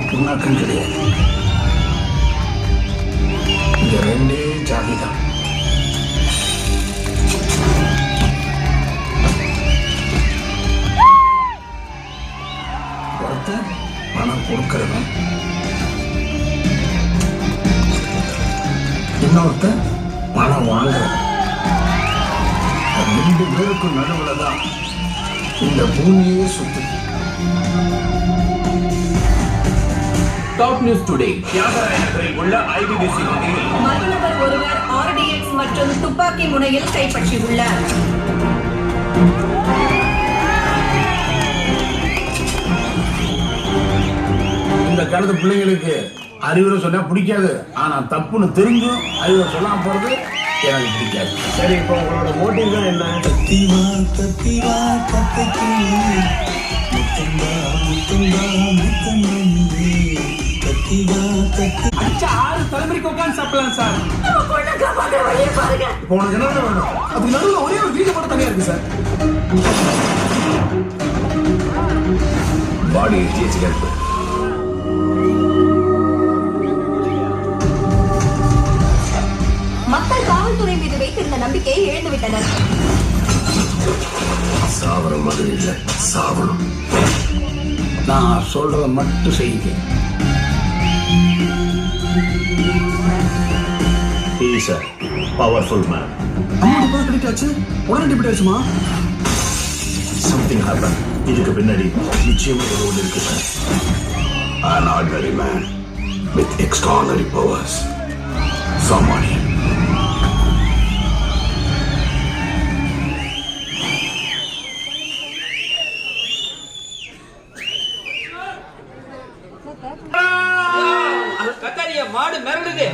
புண்ணாக்கும் கிடையாது. இந்த ரெண்டே ஜாதி தான். ஒருத்தன் பணம் கொடுக்கிறவன், இன்னொருத்தன் பணம் வாங்குறவன். ரெண்டு பேருக்கும் நடுவில் தான் இந்த பூமியே சுத்துது. Top news today. தியாகராய நகரில் உள்ள ஐபிபிசி வங்கியில் மர்மநபர் ஒருவர் RDX மற்றும் துப்பாக்கி முனையில் கைப்பற்றியுள்ளார். இந்த காலத்து பிள்ளைங்களுக்கு அறிவுரை சொன்னா பிடிக்காது. ஆனா தப்புன்னு தெரிஞ்சும் அறிவுரை சொல்லாம போறது எனக்கு பிடிக்காது. சரி, இப்போ உங்களோட மோட்டிவ் தான் என்ன? கத்திவா கத்திவா கத்திக்கு முத்தம்பா முத்தம்பா முத்தம்பே கத்திவா கத்தி அச்சா 6 தலைமுறைக்கு உட்காந்து சாப்பிடலாம் சார். இப்போ உனக்கு என்ன வேணும்? அதுக்கு நடுவில் ஒரே ஒரு வீடு மட்டும் தனியா இருக்கு சார். பாடி ஜிஹெச் மக்கள் காவல்துறை மீது வைத்திருந்த நம்பிக்கையை இழந்துவிட்டனர். சாவர மாதிரி இல்ல, சாவணும். நான் சொல்றத மட்டும் செய்யுங்க. He's a powerful man. உடனே டிபிட் ஆச்சுமா? Something happened. இதுக்கு பின்னாடி நிச்சயமா ஏதோ ஒன்று இருக்கு sir. An ordinary man with extraordinary powers. Somebody. கத்தாரிய மாடு மிரடுது.